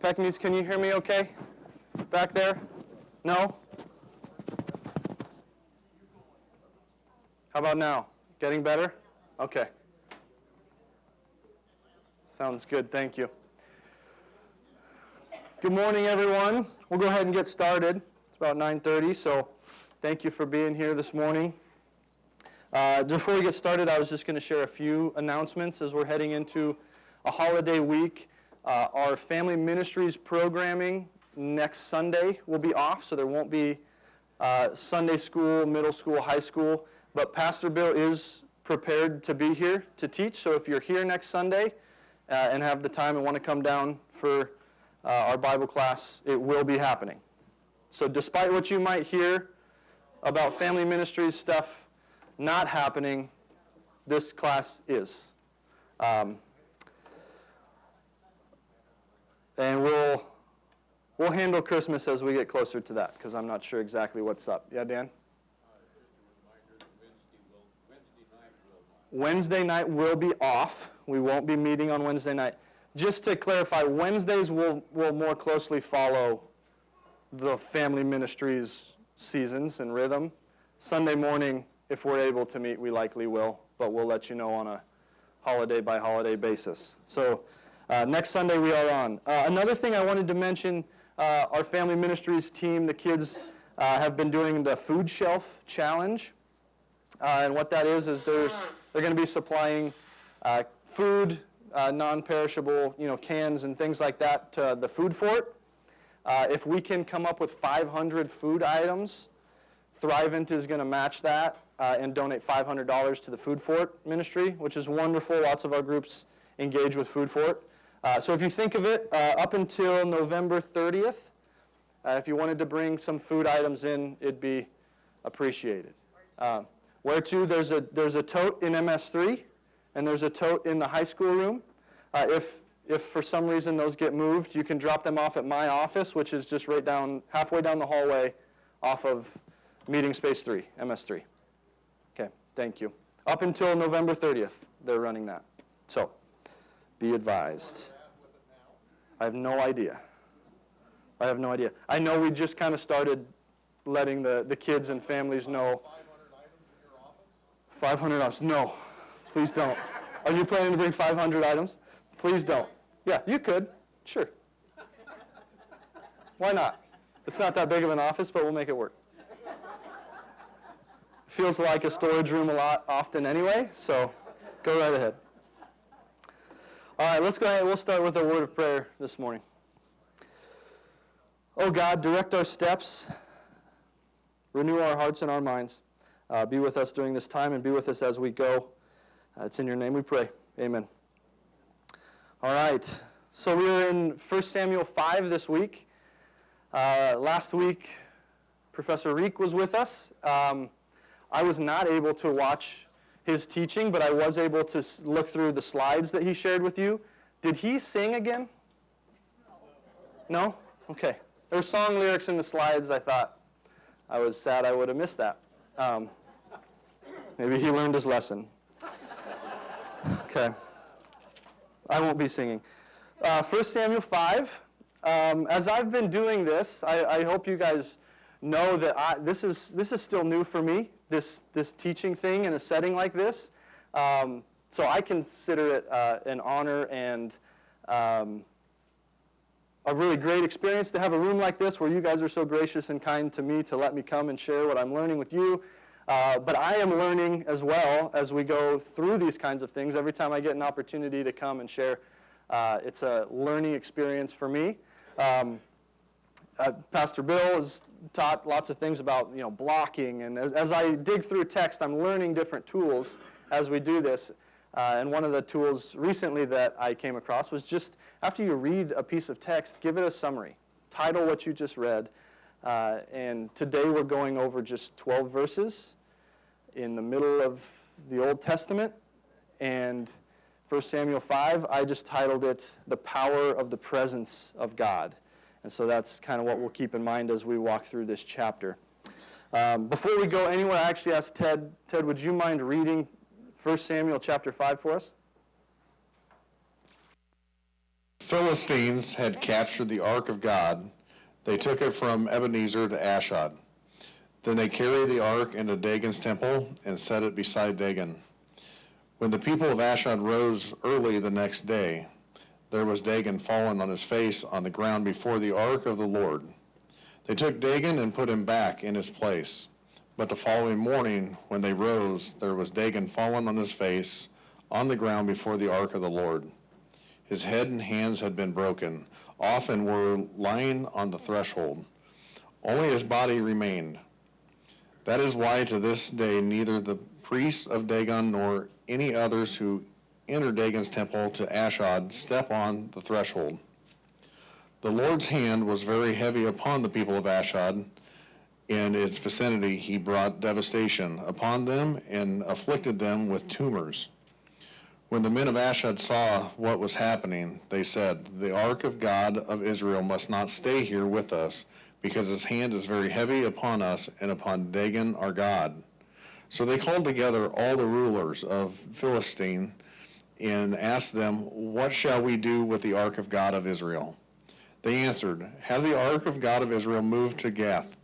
Peckneys, can you hear me okay? Back there? No? How about now? Getting better? Okay. Sounds good, thank you. Good morning, everyone. We'll go ahead and get started. It's about 9:30, so thank you for being here this morning. Before we get started, I was just going to share a few announcements as we're heading into a holiday week. Our family ministries programming next Sunday will be off, so there won't be Sunday school, middle school, high school, but Pastor Bill is prepared to be here to teach, so if you're here next Sunday and have the time and want to come down for our Bible class, it will be happening. So despite what you might hear about family ministries stuff not happening, this class is. And we'll handle Christmas as we get closer to that, because I'm not sure exactly what's up. Yeah, Dan? Wednesday night will be off. We won't be meeting on Wednesday night. Just to clarify, Wednesdays will more closely follow the family ministries seasons and rhythm. Sunday morning, if we're able to meet, we likely will, but we'll let you know on a holiday-by-holiday basis. So next Sunday we are on. Another thing I wanted to mention, our family ministries team, the kids have been doing the food shelf challenge. And what that is they're going to be supplying food, non-perishable, cans and things like that to the food fort. If we can come up with 500 food items, Thrivent is going to match that and donate $500 to the Food Fort ministry, which is wonderful. Lots of our groups engage with Food Fort. So if you think of it, up until November 30th, if you wanted to bring some food items in, it'd be appreciated. Where to? There's a tote in MS3, and there's a tote in the high school room. If for some reason those get moved, you can drop them off at my office, which is just halfway down the hallway off of Meeting Space 3, MS3. Okay, thank you. Up until November 30th, they're running that. So, be advised. I have no idea. I know we just kind of started letting the kids and families know. 500 items? No, please don't. Are you planning to bring 500 items? Please don't. Yeah, you could. Sure. Why not? It's not that big of an office, but we'll make it work. Feels like a storage room often anyway, so go right ahead. All right, let's go ahead. We'll start with a word of prayer this morning. Oh God, direct our steps, renew our hearts and our minds. Be with us during this time and be with us as we go. It's in your name we pray. Amen. All right, so we are in 1 Samuel 5 this week. Last week, Professor Reek was with us. I was not able to watch his teaching, but I was able to look through the slides that he shared with you. Did he sing again? No? Okay. There were song lyrics in the slides. I thought I was sad I would have missed that. Maybe he learned his lesson. Okay. I won't be singing. 1 Samuel 5. As I've been doing this, I hope you guys know that this is still new for me, this teaching thing in a setting like this. So I consider it an honor and a really great experience to have a room like this where you guys are so gracious and kind to me to let me come and share what I'm learning with you. But I am learning as well as we go through these kinds of things. Every time I get an opportunity to come and share, it's a learning experience for me. Pastor Bill has taught lots of things about blocking, and as I dig through text, I'm learning different tools as we do this. And one of the tools recently that I came across was just after you read a piece of text, give it a summary. Title what you just read. And today we're going over just 12 verses in the middle of the Old Testament. And 1 Samuel 5, I just titled it, The Power of the Presence of God. And so that's kind of what we'll keep in mind as we walk through this chapter. Before we go anywhere, I actually asked Ted, would you mind reading 1 Samuel chapter 5 for us? Philistines had captured the ark of God. They took it from Ebenezer to Ashdod. Then they carried the ark into Dagon's temple and set it beside Dagon. When the people of Ashdod rose early the next day, there was Dagon fallen on his face on the ground before the ark of the Lord. They took Dagon and put him back in his place. But the following morning, when they rose, there was Dagon fallen on his face on the ground before the ark of the Lord. His head and hands had been broken off and were lying on the threshold. Only his body remained. That is why to this day neither the priests of Dagon nor any others who enter Dagon's temple to Ashdod step on the threshold. The Lord's hand was very heavy upon the people of Ashdod. In its vicinity he brought devastation upon them and afflicted them with tumors. When the men of Ashdod saw what was happening, they said, "The ark of God of Israel must not stay here with us, because his hand is very heavy upon us and upon Dagon our God." So they called together all the rulers of Philistine and asked them, "What shall we do with the ark of God of Israel?" They answered, "Have the ark of God of Israel moved to Gath."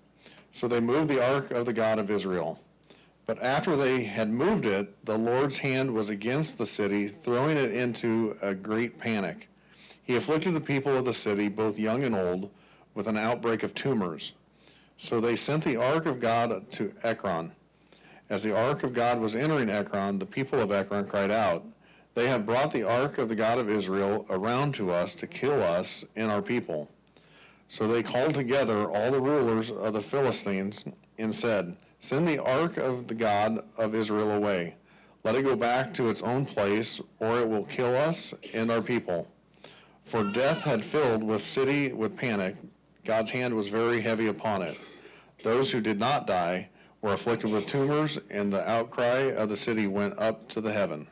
So they moved the ark of the God of Israel. But after they had moved it, the Lord's hand was against the city, throwing it into a great panic. He afflicted the people of the city, both young and old, with an outbreak of tumors. So they sent the ark of God to Ekron. As the ark of God was entering Ekron, the people of Ekron cried out, "They have brought the ark of the God of Israel around to us to kill us and our people." So they called together all the rulers of the Philistines and said, "Send the ark of the God of Israel away. Let it go back to its own place, or it will kill us and our people." For death had filled the city with panic. God's hand was very heavy upon it. Those who did not die were afflicted with tumors, and the outcry of the city went up to the heaven.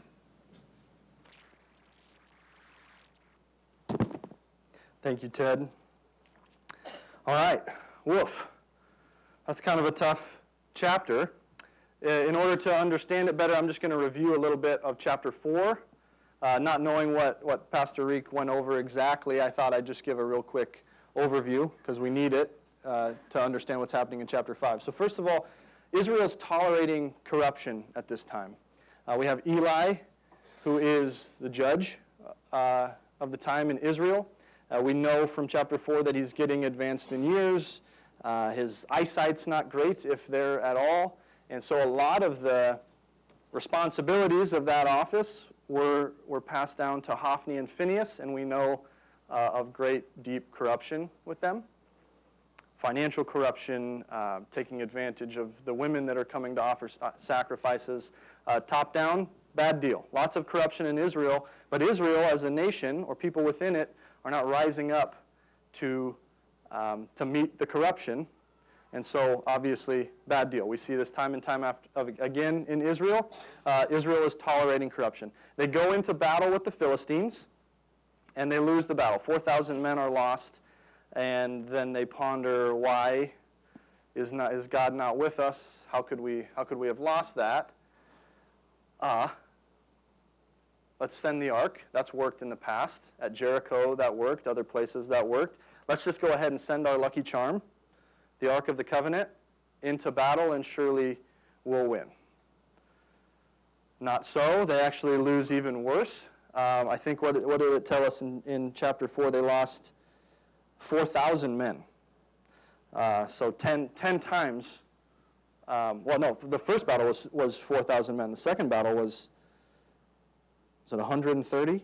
Thank you, Ted. All right, woof. That's kind of a tough chapter. In order to understand it better, I'm just going to review a little bit of chapter 4. Not knowing what Pastor Reek went over exactly, I thought I'd just give a real quick overview because we need it to understand what's happening in chapter 5. So first of all, Israel's tolerating corruption at this time. We have Eli, who is the judge of the time in Israel. We know from chapter 4 that he's getting advanced in years. His eyesight's not great, if there at all. And so a lot of the responsibilities of that office were passed down to Hophni and Phinehas, and we know of great, deep corruption with them. Financial corruption, taking advantage of the women that are coming to offer sacrifices. Top down, bad deal. Lots of corruption in Israel, but Israel as a nation, or people within it, are not rising up to meet the corruption. And so, obviously, bad deal. We see this time and time again in Israel. Israel is tolerating corruption. They go into battle with the Philistines, and they lose the battle. 4,000 men are lost, and then they ponder, why is God not with us? How could we have lost that? Let's send the ark. That's worked in the past. At Jericho, that worked. Other places, that worked. Let's just go ahead and send our lucky charm, the Ark of the Covenant, into battle, and surely we'll win. Not so. They actually lose even worse. I think, what did it tell us in chapter 4? They lost 4,000 men. So 10 times. The first battle was 4,000 men. The second battle was it 130?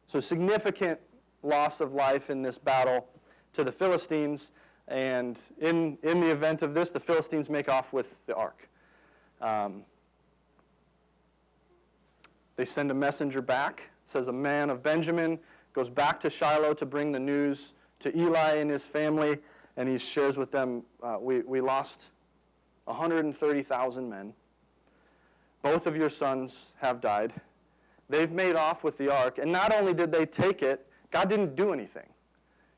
So significant loss of life in this battle to the Philistines. And in the event of this, the Philistines make off with the ark. They send a messenger back. It says a man of Benjamin goes back to Shiloh to bring the news to Eli and his family, and he shares with them, we lost 130,000 men. Both of your sons have died. They've made off with the ark, and not only did they take it, God didn't do anything.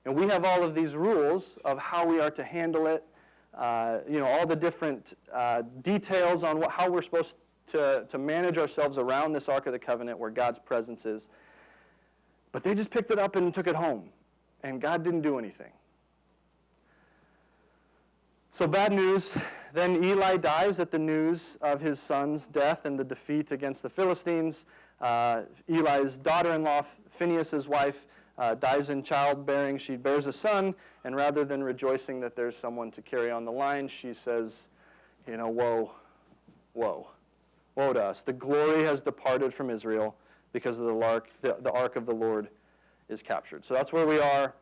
And we have all of these rules of how we are to handle it, all the different details on how we're supposed to manage ourselves around this Ark of the Covenant where God's presence is. But they just picked it up and took it home, and God didn't do anything. So bad news. Then Eli dies at the news of his son's death and the defeat against the Philistines. Eli's daughter-in-law, Phinehas' wife, dies in childbearing. She bears a son, and rather than rejoicing that there's someone to carry on the line, she says, woe to us. The glory has departed from Israel because of the ark of the Lord is captured. So that's where we are.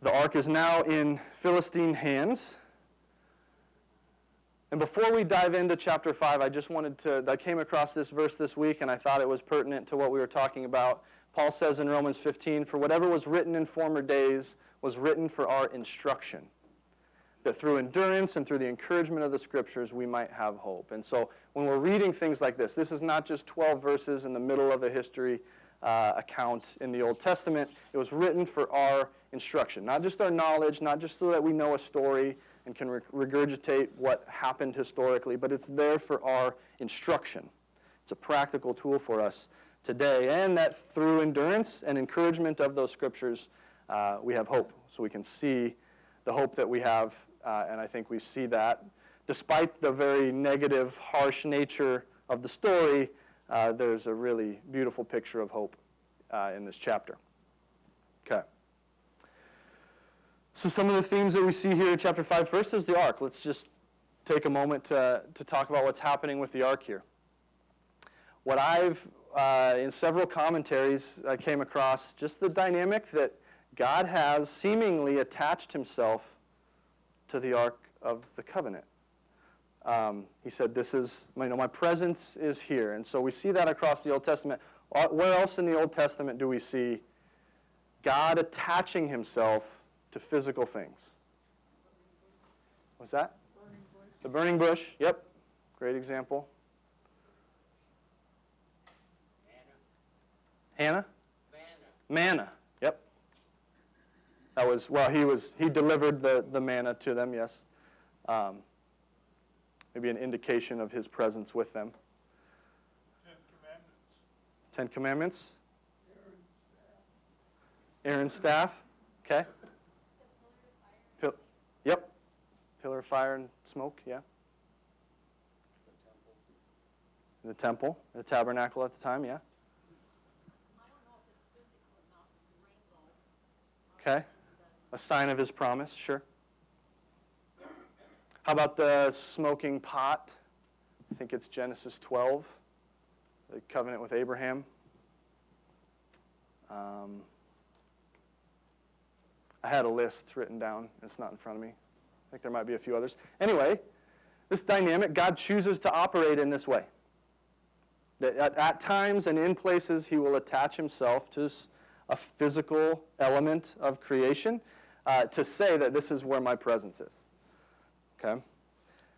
The ark is now in Philistine hands. And before we dive into chapter 5, I came across this verse this week, and I thought it was pertinent to what we were talking about. Paul says in Romans 15, "For whatever was written in former days was written for our instruction, that through endurance and through the encouragement of the Scriptures we might have hope." And so when we're reading things like this is not just 12 verses in the middle of a history account in the Old Testament. It was written for our instruction, not just our knowledge, not just so that we know a story and can regurgitate what happened historically, but it's there for our instruction. It's a practical tool for us today, and that through endurance and encouragement of those Scriptures, we have hope. So we can see the hope that we have, and I think we see that. Despite the very negative, harsh nature of the story, there's a really beautiful picture of hope in this chapter. Okay. So some of the themes that we see here in chapter 5, first is the ark. Let's just take a moment to talk about what's happening with the ark here. What I've, in several commentaries, I came across just the dynamic that God has seemingly attached himself to the ark of the covenant. He said, "This is, my presence is here." And so we see that across the Old Testament. Where else in the Old Testament do we see God attaching himself to physical things? What's that? The burning bush. Yep. Great example. Hannah? Manna. Yep. That was, he delivered the manna to them, yes. Maybe an indication of his presence with them. 10 Commandments. 10 Commandments. Aaron's staff. Okay. Yep. Pillar of fire and smoke, yeah. The temple, the tabernacle at the time, yeah. Okay. A sign of his promise, sure. How about the smoking pot? I think it's Genesis 12, the covenant with Abraham. I had a list written down. It's not in front of me. I think there might be a few others. Anyway, this dynamic, God chooses to operate in this way. That at times and in places, he will attach himself to a physical element of creation to say that this is where my presence is. Okay?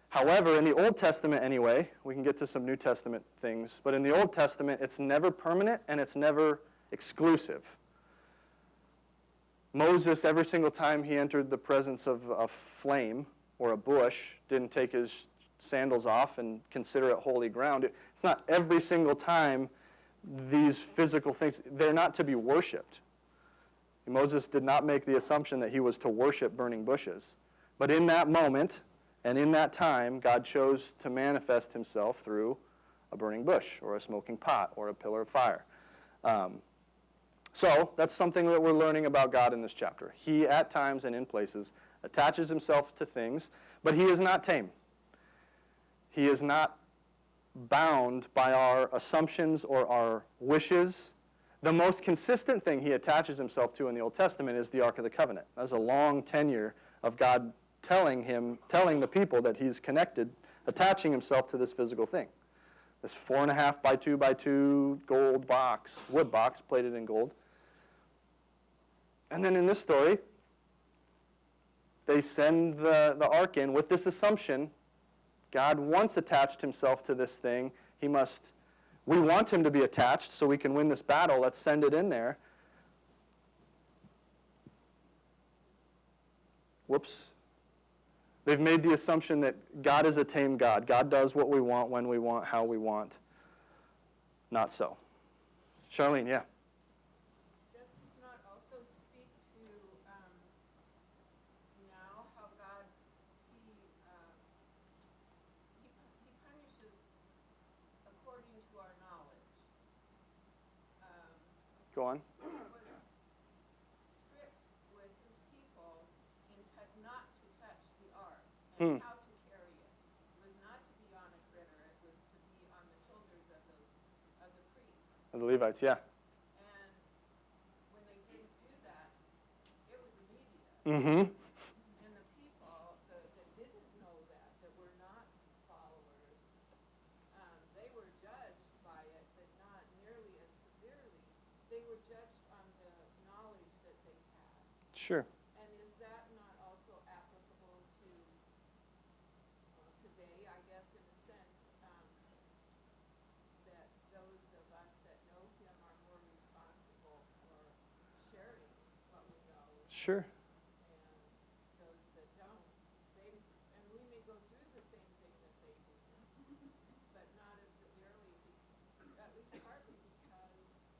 However, in the Old Testament anyway, we can get to some New Testament things, but in the Old Testament, it's never permanent and it's never exclusive. Moses, every single time he entered the presence of a flame or a bush, didn't take his sandals off and consider it holy ground. It's not every single time these physical things, they're not to be worshipped. Moses did not make the assumption that he was to worship burning bushes. But in that moment and in that time, God chose to manifest himself through a burning bush or a smoking pot or a pillar of fire. So that's something that we're learning about God in this chapter. He, at times and in places, attaches himself to things, but he is not tame. He is not bound by our assumptions or our wishes. The most consistent thing he attaches himself to in the Old Testament is the Ark of the Covenant. That's a long tenure of God telling the people that he's connected, attaching himself to this physical thing. This 4.5 by 2 by 2 gold box, wood box plated in gold. And then in this story, they send the ark in with this assumption. God once attached himself to this thing. We want him to be attached so we can win this battle. Let's send it in there. Whoops. They've made the assumption that God is a tame God. God does what we want, when we want, how we want. Not so. Charlene, yeah. Go on. was strict with his people not to touch the ark and how to carry it. It was not to be on a critter, it was to be on the shoulders of the priests. The Levites, yeah. And when they didn't do that, it was immediate. Mm-hmm. And the people that didn't know that were not followers, they were judged by it, but not nearly as severely. They were judged on the knowledge that they had. Sure. And is that not also applicable to today, I guess, in a sense, that those of us that know him are more responsible for sharing what we know? Sure. And those that don't, and we may go through the same thing that they do, but not as severely, at least partly because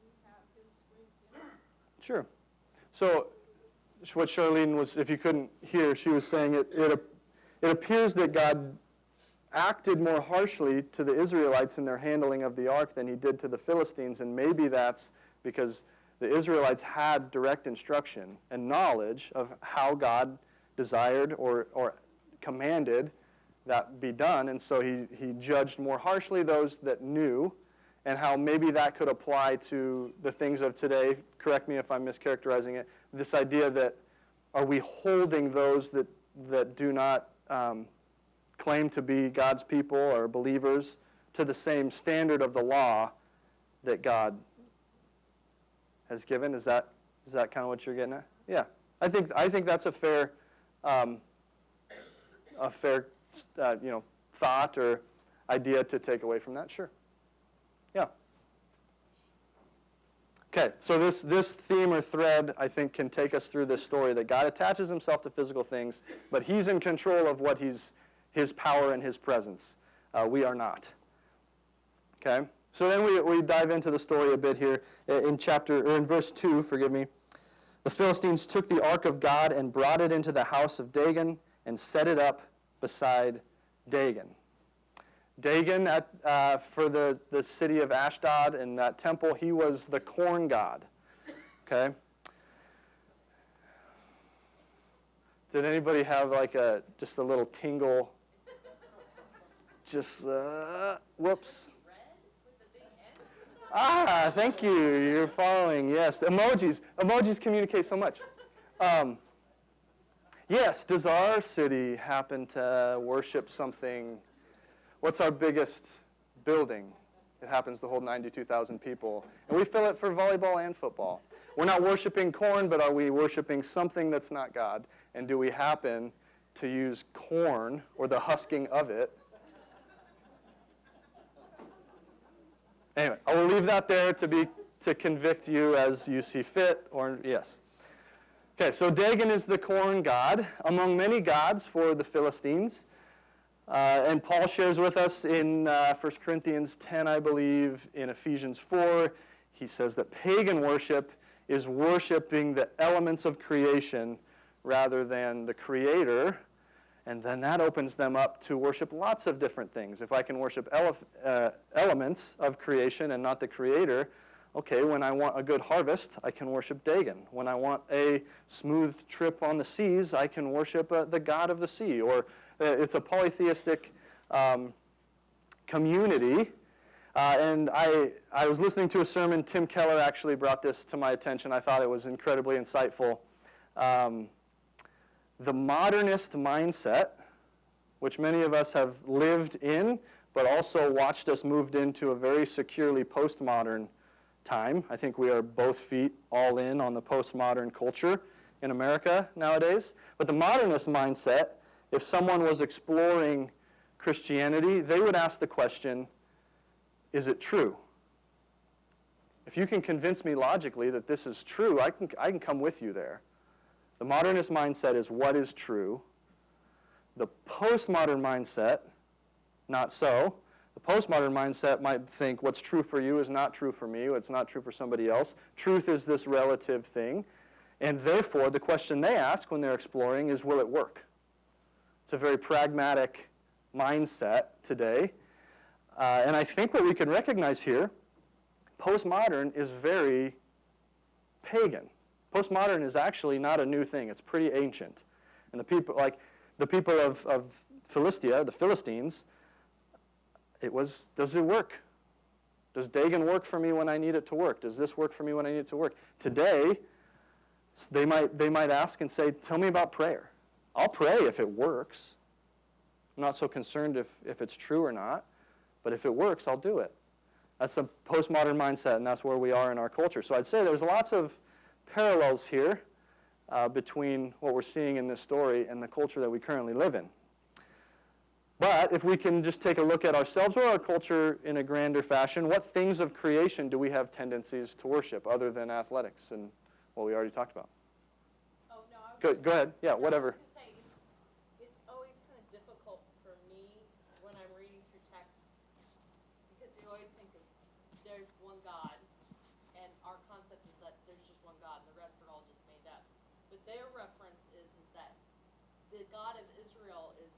we have his strength in us. Sure. So what Charlene was, if you couldn't hear, she was saying it appears that God acted more harshly to the Israelites in their handling of the ark than he did to the Philistines, and maybe that's because the Israelites had direct instruction and knowledge of how God desired or commanded that be done, and so he judged more harshly those that knew, and how maybe that could apply to the things of today. Correct me if I'm mischaracterizing it. This idea that are we holding those that do not claim to be God's people or believers to the same standard of the law that God has given? Is that kind of what you're getting at? Yeah, I think that's a fair thought or idea to take away from that. Sure. Yeah. Okay, so this theme or thread, I think, can take us through this story that God attaches himself to physical things, but he's in control of what his power and his presence. We are not. Okay? So then we dive into the story a bit here in verse 2, forgive me. The Philistines took the ark of God and brought it into the house of Dagon and set it up beside Dagon. Dagon, for the city of Ashdod and that temple, he was the corn god. Okay? Did anybody have just a little tingle? Just, whoops. Ah, thank you. You're following. Yes, emojis communicate so much. Yes, does our city happen to worship something? What's our biggest building? It happens to hold 92,000 people. And we fill it for volleyball and football. We're not worshiping corn, but are we worshiping something that's not God? And do we happen to use corn or the husking of it? Anyway, I will leave that there to convict you as you see fit, or yes. Okay, so Dagon is the corn god among many gods for the Philistines. And Paul shares with us in 1 Corinthians 10, I believe, in Ephesians 4, he says that pagan worship is worshiping the elements of creation rather than the Creator. And then that opens them up to worship lots of different things. If I can worship elements of creation and not the Creator, okay, when I want a good harvest, I can worship Dagon. When I want a smooth trip on the seas, I can worship the god of the sea. Or it's a polytheistic community. And I was listening to a sermon. Tim Keller actually brought this to my attention. I thought it was incredibly insightful. The modernist mindset, which many of us have lived in, but also watched us moved into a very securely postmodern time. I think we are both feet all in on the postmodern culture in America nowadays. But the modernist mindset, if someone was exploring Christianity, they would ask the question, is it true? If you can convince me logically that this is true, I can come with you there. The modernist mindset is what is true. The postmodern mindset, not so. The postmodern mindset might think what's true for you is not true for me, it's not true for somebody else. Truth is this relative thing. And therefore, the question they ask when they're exploring is, will it work? It's a very pragmatic mindset today. And I think what we can recognize here, postmodern is very pagan. Postmodern is actually not a new thing. It's pretty ancient. And the people of Philistia, the Philistines, does it work? Does Dagon work for me when I need it to work? Does this work for me when I need it to work? Today, they might ask and say, tell me about prayer. I'll pray if it works. I'm not so concerned if it's true or not, but if it works, I'll do it. That's a postmodern mindset, and that's where we are in our culture. So I'd say there's lots of parallels here between what we're seeing in this story and the culture that we currently live in. But if we can just take a look at ourselves or our culture in a grander fashion, what things of creation do we have tendencies to worship other than athletics and what we already talked about? Oh, no, I was Go just- ahead. Yeah, no, whatever. I was gonna say, it's always kind of difficult for me when I'm reading through text, because you always think that there's one God, and our concept is that there's just one God, and the rest are all just made up. But their reference is that the God of Israel is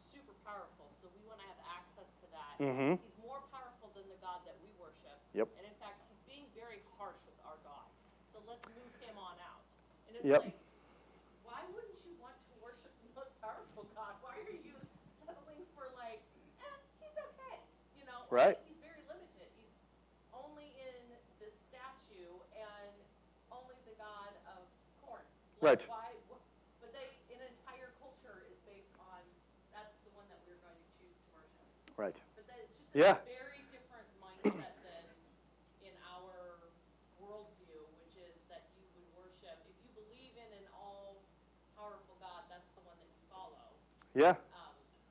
super powerful, so we want to have access to that. Mm-hmm. He's more powerful than the God that we worship. Yep. And in fact, he's being very harsh with our God. So let's move him on out. And it's Yep. like, why wouldn't you want to worship the most powerful God? Why are you settling for like, he's okay? You know, Right. He's very limited. He's only in the statue and only the God of corn. Right. Why? But an entire culture is based on, that's the one that we're going to choose to worship. Right. But that it's just Yeah. a very different mindset than in our worldview, which is that you would worship, if you believe in an all-powerful God, that's the one that you follow. Yeah.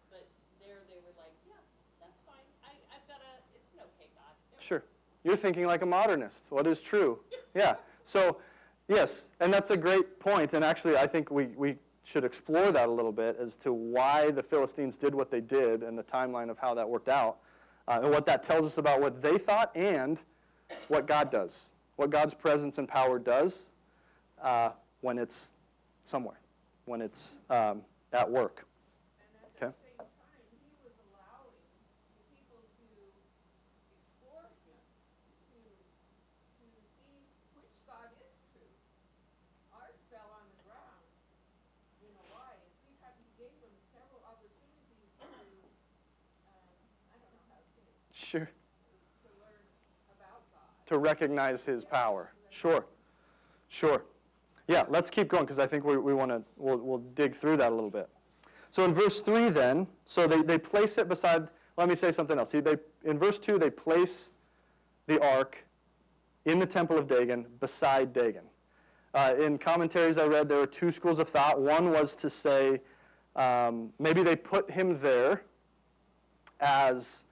But they were like, yeah, that's fine. I've got it's an okay God. It Sure. works. You're thinking like a modernist. What is true? Yeah. So, yes, and that's a great point. And actually, I think we should explore that a little bit as to why the Philistines did what they did and the timeline of how that worked out, and what that tells us about what they thought and what God does, what God's presence and power does when it's somewhere, when it's at work. And at Okay. the same time, he was allowing the people to explore him, to see which God is true. Ours fell on the ground. You know why? He gave them several opportunities to, I don't know how to say it, Sure. to learn about God. To recognize his power. Sure. Sure. Yeah, let's keep going because I think we'll dig through that a little bit. So in verse 3 then, so they place it beside, let me say something else. See, in verse 2, they place the ark in the temple of Dagon beside Dagon. In commentaries I read, there were two schools of thought. One was to say maybe they put him there as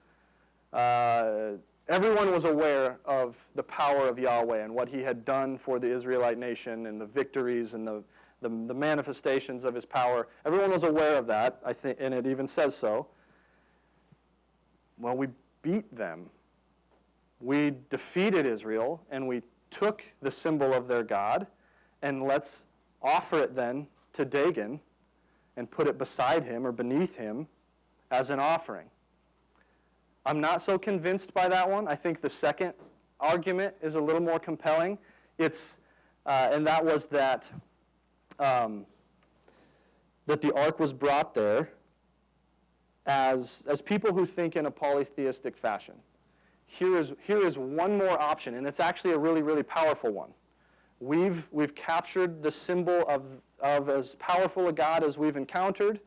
everyone was aware of the power of Yahweh and what he had done for the Israelite nation and the victories and the manifestations of his power. Everyone was aware of that, I think, and it even says so. Well, we beat them. We defeated Israel, and we took the symbol of their God, and let's offer it then to Dagon and put it beside him or beneath him as an offering. I'm not so convinced by that one. I think the second argument is a little more compelling. And that was that the ark was brought there as people who think in a polytheistic fashion. Here is one more option, and it's actually a really, really powerful one. We've captured the symbol of as powerful a God as we've encountered.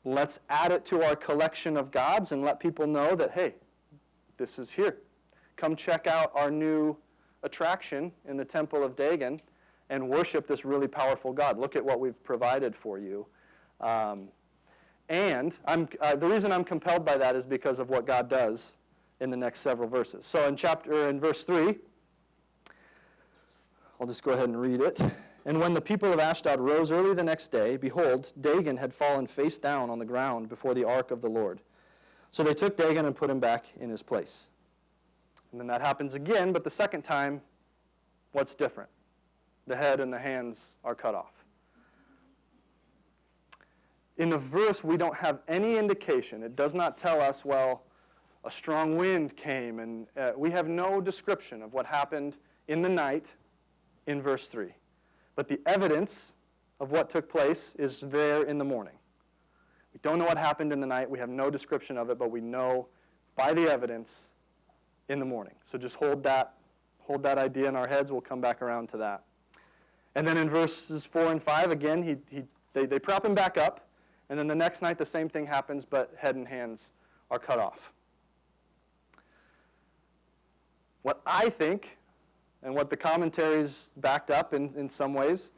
Let's add it to our collection of gods and let people know that, hey, this is here. Come check out our new attraction in the temple of Dagon and worship this really powerful God. Look at what we've provided for you. And the reason I'm compelled by that is because of what God does in the next several verses. So in verse 3, I'll just go ahead and read it. And when the people of Ashdod rose early the next day, behold, Dagon had fallen face down on the ground before the ark of the Lord. So they took Dagon and put him back in his place. And then that happens again, but the second time, what's different? The head and the hands are cut off. In the verse, we don't have any indication. It does not tell us, well, a strong wind came, and we have no description of what happened in the night in verse 3. But the evidence of what took place is there in the morning. We don't know what happened in the night. We have no description of it, but we know by the evidence in the morning. So just hold that idea in our heads. We'll come back around to that. And then in verses 4 and 5, again, they prop him back up. And then the next night, the same thing happens, but head and hands are cut off. What I think, and what the commentaries backed up in some ways,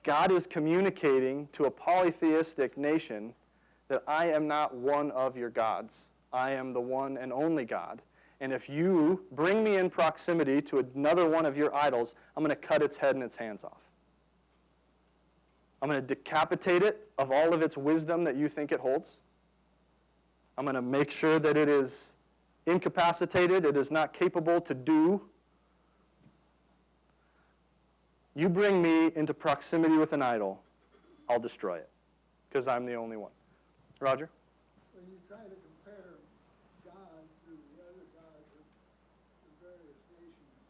God is communicating to a polytheistic nation that I am not one of your gods. I am the one and only God. And if you bring me in proximity to another one of your idols, I'm going to cut its head and its hands off. I'm going to decapitate it of all of its wisdom that you think it holds. I'm going to make sure that it is incapacitated, it is not capable to do. You bring me into proximity with an idol, I'll destroy it, because I'm the only one. Roger? When you try to compare God to the other gods of the various nations,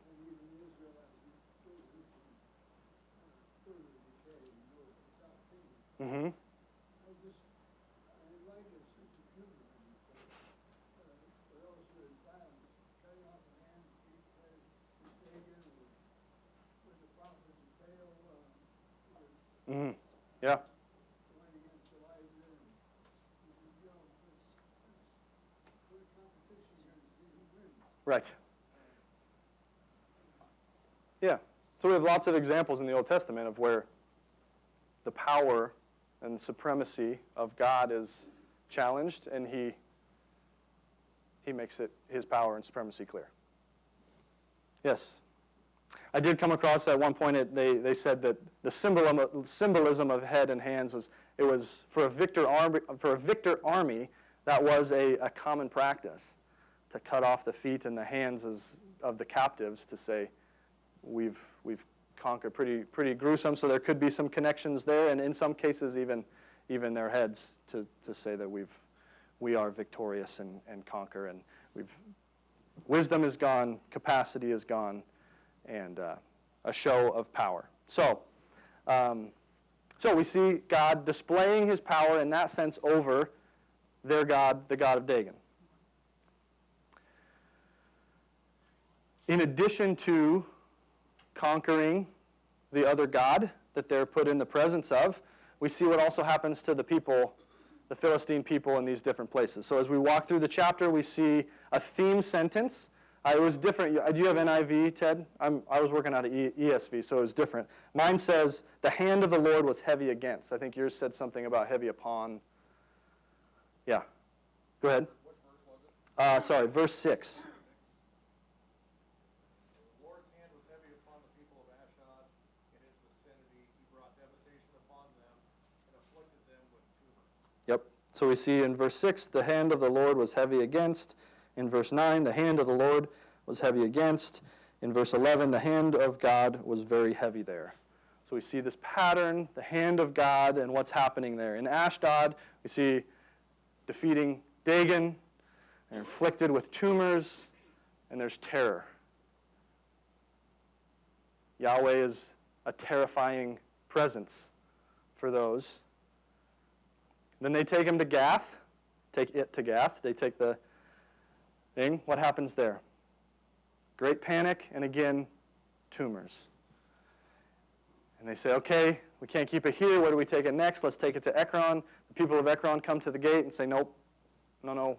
and even Israel as it goes into further decay in North and South Kingdom, Mm-hmm. I like a sense of humor in it. For those who are plans, cutting off the hand, feet, head, is Dagon, or with the prophets of Baal, was Mm-hmm. Yeah. going against Elijah, and he said, what a competition here to see who wins. Right. Yeah. So we have lots of examples in the Old Testament of where the power and supremacy of God is challenged, and he makes it his power and supremacy clear. Yes. I did come across at one point, they said that the symbolism of head and hands was for a victor army, that was a common practice, to cut off the feet and the hands of the captives, to say we've conquered pretty gruesome. So there could be some connections there, and in some cases even their heads, to say that we are victorious and conquer, and wisdom is gone, capacity is gone, and a show of power. So we see God displaying his power in that sense over their god, the god of Dagon. In addition to conquering the other god that they're put in the presence of, we see what also happens to the people, the Philistine people, in these different places. So as we walk through the chapter, we see a theme sentence. It was different. Do you have NIV, Ted? I was working out of ESV, so it was different. Mine says, the hand of the Lord was heavy against. I think yours said something about heavy upon. Yeah. Go ahead. What verse was it? Verse 6. The Lord's hand was heavy upon the people of Ashdod and its vicinity. He brought devastation upon them and afflicted them with tumors. Yep. So we see in verse 6, the hand of the Lord was heavy against. In verse 9, the hand of the Lord was heavy against. In verse 11, the hand of God was very heavy there. So we see this pattern, the hand of God, and what's happening there. In Ashdod, we see defeating Dagon, and inflicted with tumors, and there's terror. Yahweh is a terrifying presence for those. Then they take him to Gath, take it to Gath. They take the thing. What happens there? Great panic, and again, tumors. And they say, okay, we can't keep it here. Where do we take it next? Let's take it to Ekron. The people of Ekron come to the gate and say, nope, no,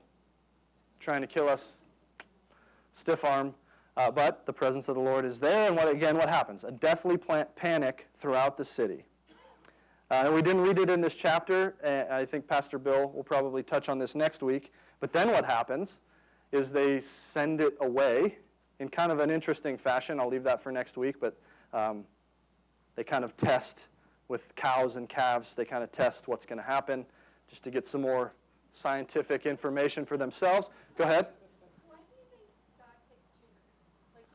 trying to kill us, stiff arm. But the presence of the Lord is there, and what happens? A deathly panic throughout the city. And we didn't read it in this chapter. I think Pastor Bill will probably touch on this next week. But then what happens is they send it away in kind of an interesting fashion. I'll leave that for next week, but they kind of test with cows and calves. They kind of test what's going to happen just to get some more scientific information for themselves. Go ahead. Why do you think God picked tumors? Like,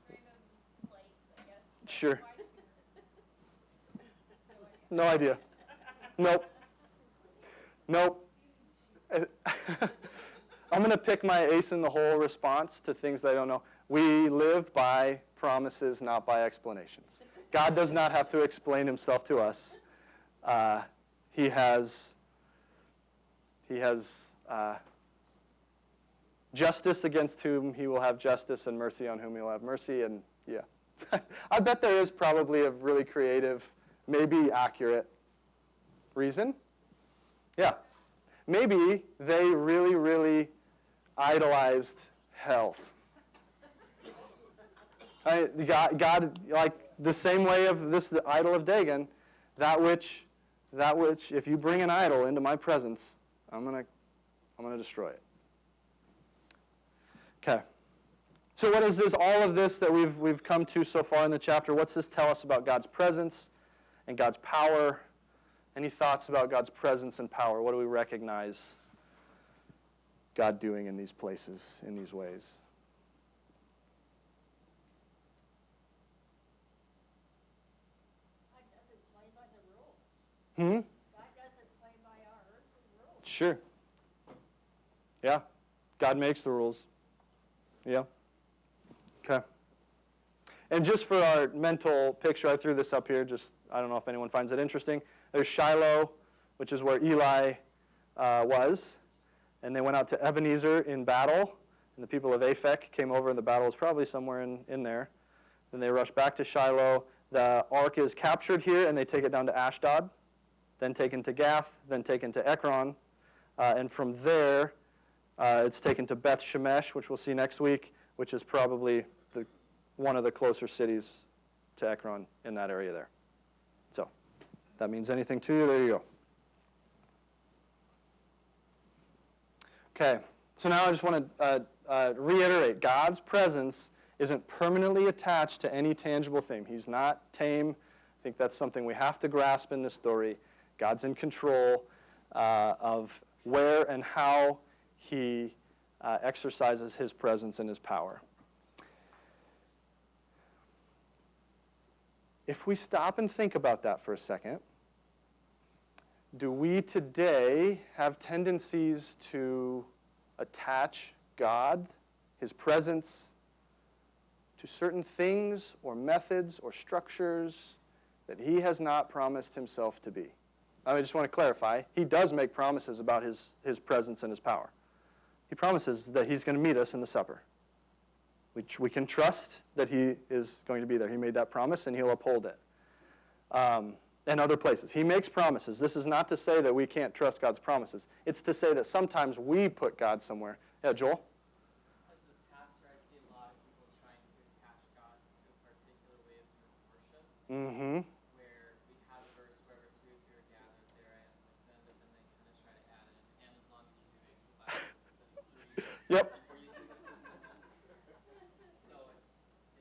he picks random plagues, I guess. but Sure. Why tumors? No idea. No idea. Nope. I'm going to pick my ace in the hole response to things that I don't know. We live by promises, not by explanations. God does not have to explain himself to us. He has justice against whom he will have justice, and mercy on whom he will have mercy. And yeah, I bet there is probably a really creative, maybe accurate reason. Yeah. Maybe they really, really idolized health. God, like the same way of this, the idol of Dagon, that which, if you bring an idol into my presence, I'm gonna destroy it. Okay. So what is this? All of this that we've come to so far in the chapter. What's this tell us about God's presence and God's power? Any thoughts about God's presence and power? What do we recognize God doing in these places, in these ways? God doesn't play by the rules. Hmm? God doesn't play by our earthly rules. Sure. Yeah. God makes the rules. Yeah. Okay. And just for our mental picture, I threw this up here. I don't know if anyone finds it interesting. There's Shiloh, which is where Eli was. And they went out to Ebenezer in battle. And the people of Aphek came over, and the battle was probably somewhere in there. Then they rushed back to Shiloh. The ark is captured here, and they take it down to Ashdod, then taken to Gath, then taken to Ekron. And from there, it's taken to Beth Shemesh, which we'll see next week, which is probably one of the closer cities to Ekron in that area there. So, if that means anything to you, there you go. Okay, so now I just want to reiterate, God's presence isn't permanently attached to any tangible thing. He's not tame. I think that's something we have to grasp in this story. God's in control of where and how he exercises his presence and his power. If we stop and think about that for a second, do we today have tendencies to attach God, his presence, to certain things or methods or structures that he has not promised himself to be? I just want to clarify, he does make promises about his presence and his power. He promises that he's going to meet us in the supper. We can trust that he is going to be there. He made that promise, and he'll uphold it. And other places. He makes promises. This is not to say that we can't trust God's promises. It's to say that sometimes we put God somewhere. Yeah, Joel? As a pastor, I see a lot of people trying to attach God to a particular way of doing worship. Mm-hmm. Where we have a verse where two or three are gathered, there I am with them, but then they kind of try to add in, and as long as you do it, I will send through you. Yep. Like we're using this instrument. So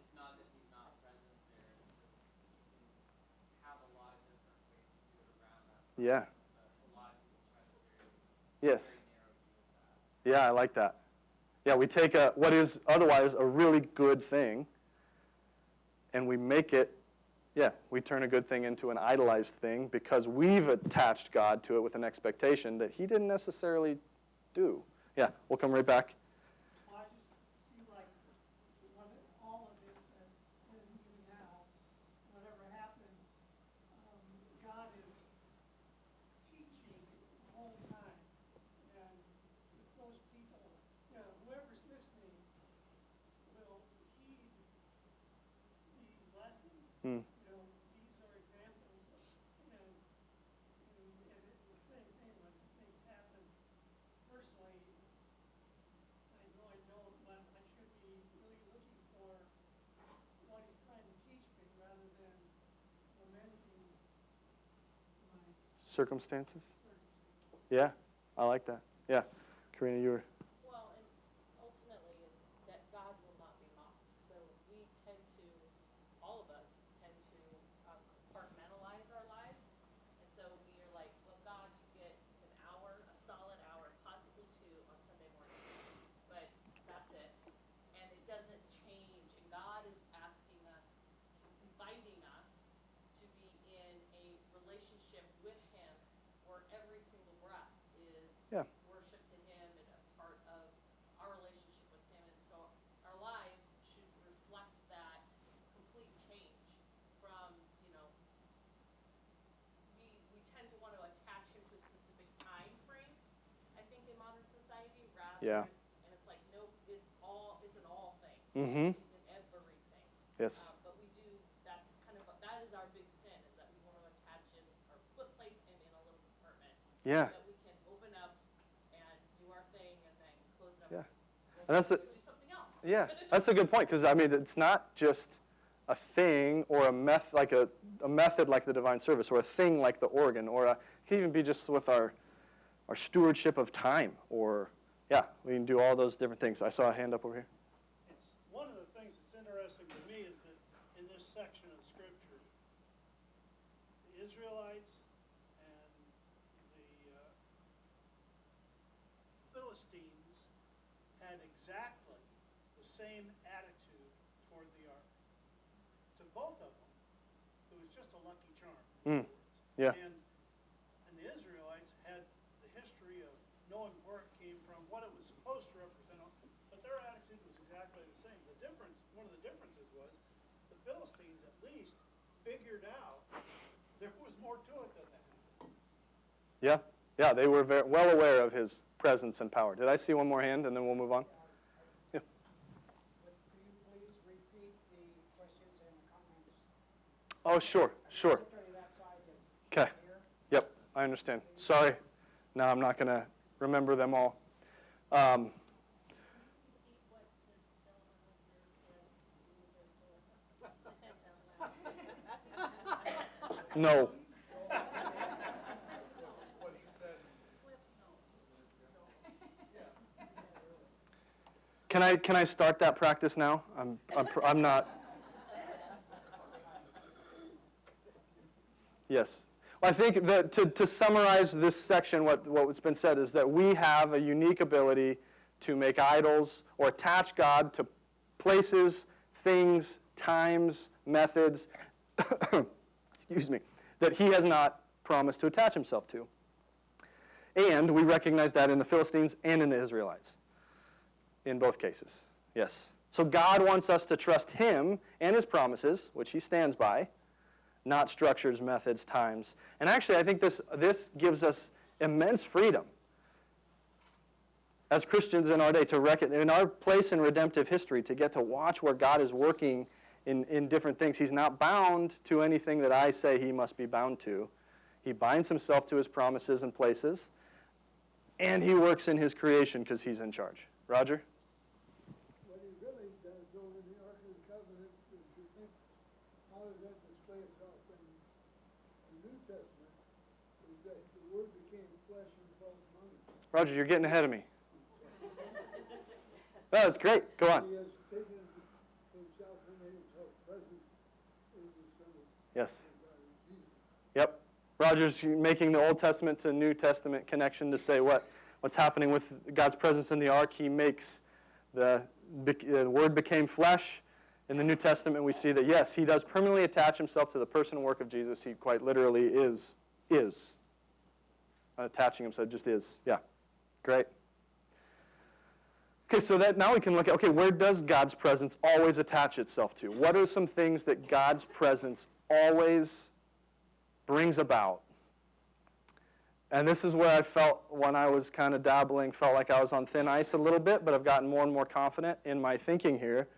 it's not that he's not present there, it's just you can have a lot of different ways to do it around that. Yeah. But a lot of people try to Yes. very narrow view of that. Yeah, I like that. Yeah, we take what is otherwise a really good thing, and we make it, we turn a good thing into an idolized thing because we've attached God to it with an expectation that he didn't necessarily do. Yeah, we'll come right back. Well, I just see like, when all of this that we're doing now, whatever happens, God is teaching the whole time. And if those people, whoever's listening will heed these lessons. Hmm. These are examples of, and it's the same thing when things happen. Personally, I know when I should be really looking for what he's trying to teach me rather than lamenting my Circumstances? Yeah, I like that. Yeah. Karina, you were... Well, and ultimately, it's that God will not be mocked. So we tend to, all of us tend to compartmentalize our lives. And so we are like, well, God, get an hour, a solid hour, possibly two on Sunday morning. But that's it. And it doesn't change. And God is asking us, inviting us to be in a relationship with him where every single breath is Yeah. worship to him and a part of Yeah. And it's like, nope, it's an all thing. Mm-hmm. It's in everything. Yes. But we do, that's kind of, that is our big sin, is that we want to attach him, or place him in a little compartment. Yeah. That we can open up and do our thing and then close it up. Yeah. Go And that's do a- something else. Yeah, that's a good point, because I mean, it's not just a thing or a method like a method like the divine service, or a thing like the organ, or it can even be just with our stewardship of time, or yeah, we can do all those different things. I saw a hand up over here. It's, one of the things that's interesting to me is that in this section of Scripture, the Israelites and the Philistines had exactly the same attitude toward the ark. To both of them, it was just a lucky charm. Mm, yeah. And the Israelites had the history of knowing where it came from, what it was supposed to represent, but their attitude was exactly the same. The difference, one of the differences was, the Philistines at least figured out there was more to it than that. Yeah, they were very well aware of his presence and power. Did I see one more hand, and then we'll move on? Yeah. Could you please repeat the questions and comments? Oh, sure. Particularly that side that Okay. here. Yep, I understand. Sorry. No, I'm not going to remember them all. No. Can I start that practice now? I'm not. Yes. Well, I think that to summarize this section, what's been said is that we have a unique ability to make idols or attach God to places, things, times, methods, excuse me, that he has not promised to attach himself to. And we recognize that in the Philistines and in the Israelites, in both cases. Yes. So God wants us to trust him and his promises, which he stands by, not structures, methods, times. And actually, I think this gives us immense freedom as Christians in our day in our place in redemptive history, to get to watch where God is working in different things. He's not bound to anything that I say he must be bound to. He binds himself to his promises and places, and he works in his creation because he's in charge. Roger? What he really does over in the Ark of the Covenant is, you think, how does that display itself in the New Testament, is that the Word became flesh and dwelt among us. Roger, you're getting ahead of me. No, that's great. Go on. He has taken himself and made himself present in the Son of Yes. God, Jesus. Yep. Roger's making the Old Testament to New Testament connection to say what's happening with God's presence in the ark. He makes the Word became flesh. In the New Testament, we see that, yes, he does permanently attach himself to the person and work of Jesus. He quite literally is. Not attaching himself, just is. Yeah. Great. Okay, so that now we can look at, okay, where does God's presence always attach itself to? What are some things that God's presence always brings about? And this is where I felt when I was kind of dabbling, felt like I was on thin ice a little bit, but I've gotten more and more confident in my thinking here.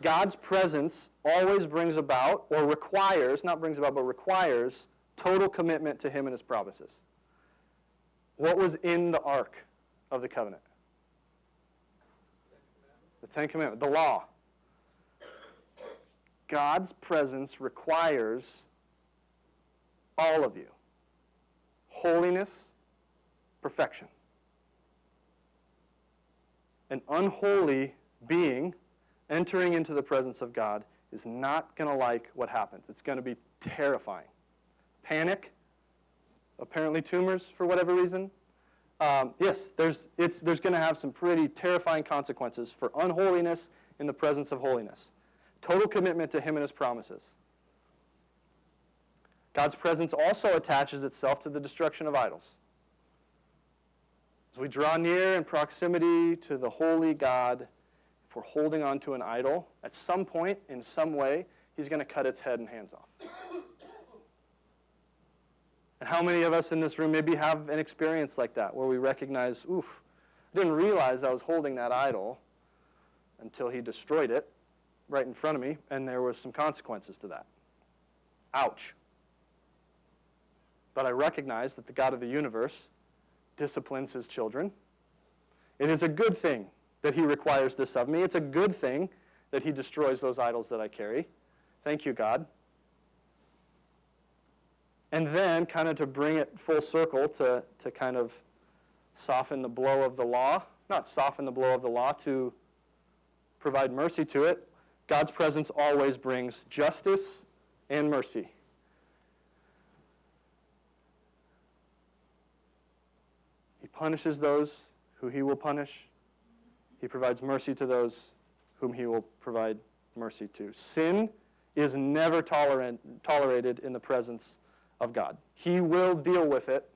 God's presence always brings about, or requires, not brings about, but requires total commitment to him and his promises. What was in the Ark of the Covenant? The Ten Commandments, the law. God's presence requires all of you. Holiness, perfection. An unholy being entering into the presence of God is not going to like what happens. It's going to be terrifying. Panic, apparently tumors for whatever reason. Yes, there's going to have some pretty terrifying consequences for unholiness in the presence of holiness. Total commitment to him and his promises. God's presence also attaches itself to the destruction of idols. As we draw near in proximity to the holy God, if we're holding on to an idol, at some point, in some way, he's going to cut its head and hands off. And how many of us in this room maybe have an experience like that, where we recognize, oof, Didn't realize I was holding that idol until he destroyed it right in front of me, and there was some consequences to that. Ouch. But I recognize that the God of the universe disciplines his children. It is a good thing that he requires this of me. It's a good thing that he destroys those idols that I carry. Thank you, God. And then, kind of to bring it full circle, to kind of soften the blow of the law, not soften the blow of the law, to provide mercy to it, God's presence always brings justice and mercy. He punishes those who he will punish. He provides mercy to those whom he will provide mercy to. Sin is never tolerated in the presence of God. He will deal with it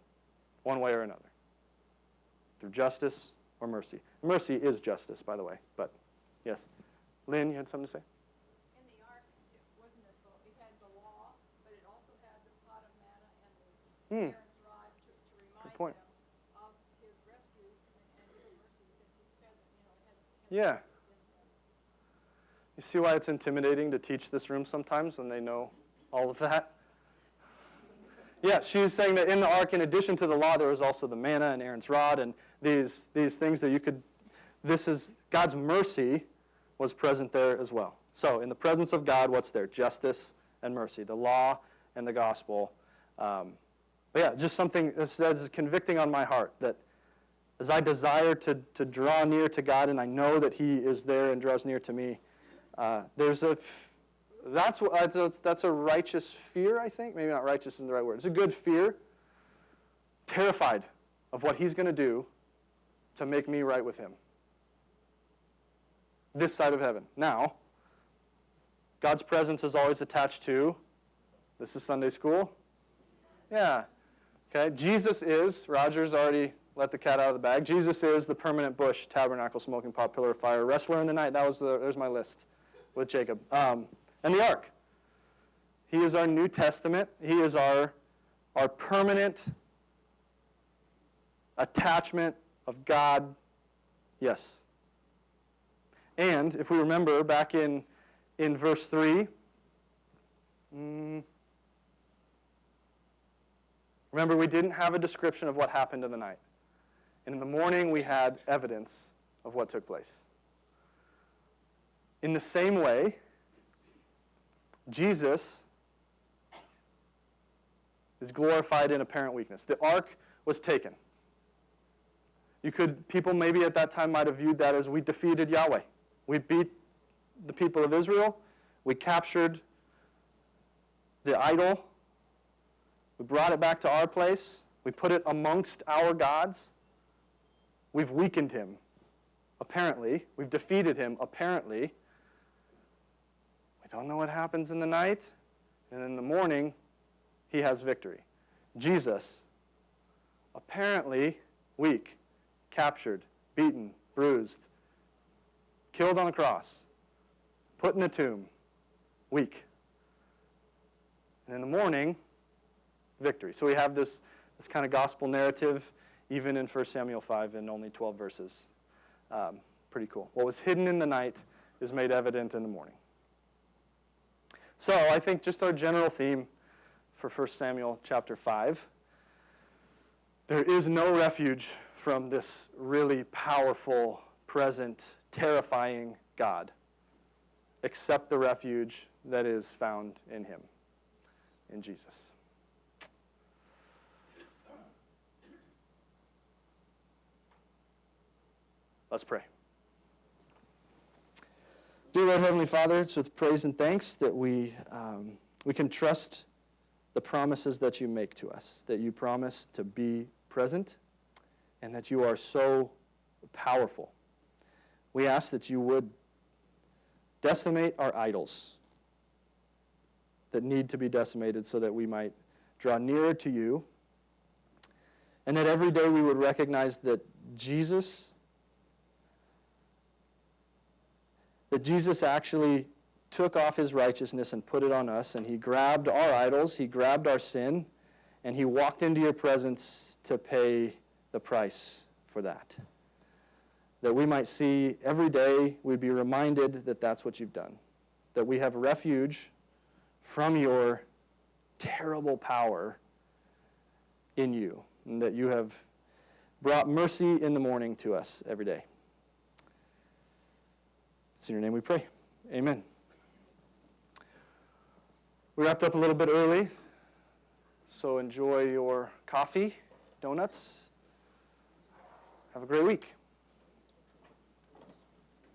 one way or another, through justice or mercy. Mercy is justice, by the way, but yes. Lynn, you had something to say? In the ark, it had the law, but it also had the pot of manna and the Aaron's rod to remind point. them of his rescue and his mercy since he fed them, Yeah. You see why it's intimidating to teach this room sometimes when they know all of that? Yeah, she's saying that in the ark, in addition to the law, there was also the manna and Aaron's rod and these things that you could, this is, God's mercy was present there as well. So in the presence of God, what's there? Justice and mercy, the law and the gospel. But yeah, just something that's convicting on my heart, that as I desire to draw near to God and I know that he is there and draws near to me, that's a righteous fear, I think. Maybe not righteous isn't the right word. It's a good fear. Terrified of what he's going to do to make me right with him. This side of heaven. Now, God's presence is always attached to, this is Sunday school? Yeah. Okay, Jesus is, Roger's already let the cat out of the bag. Jesus is the permanent bush, tabernacle, smoking pot, pillar of fire, wrestler in the night. There's my list with Jacob. And the ark. He is our New Testament. He is our permanent attachment of God. Yes. And if we remember back in verse 3, remember we didn't have a description of what happened in the night. And in the morning we had evidence of what took place. In the same way, Jesus is glorified in apparent weakness. The ark was taken. People maybe at that time might have viewed that as we defeated Yahweh. We beat the people of Israel. We captured the idol. We brought it back to our place. We put it amongst our gods. We've weakened him, apparently. We've defeated him, apparently. We don't know what happens in the night. And in the morning, he has victory. Jesus, apparently weak, captured, beaten, bruised, killed on a cross, put in a tomb, weak. And in the morning, victory. So we have this kind of gospel narrative, even in 1 Samuel 5 in only 12 verses. Pretty cool. What was hidden in the night is made evident in the morning. So I think just our general theme for 1 Samuel chapter 5, there is no refuge from this really powerful, present, terrifying God, except the refuge that is found in him, in Jesus. Let's pray. Dear Lord, Heavenly Father, it's with praise and thanks that we can trust the promises that you make to us, that you promise to be present, and that you are so powerful. We ask that you would decimate our idols that need to be decimated so that we might draw nearer to you, and that every day we would recognize that Jesus actually took off his righteousness and put it on us, and he grabbed our idols, he grabbed our sin, and he walked into your presence to pay the price for that. that we might see every day, we'd be reminded that that's what you've done, that we have refuge from your terrible power in you, and that you have brought mercy in the morning to us every day. It's in your name we pray. Amen. We wrapped up a little bit early, so enjoy your coffee, donuts. Have a great week.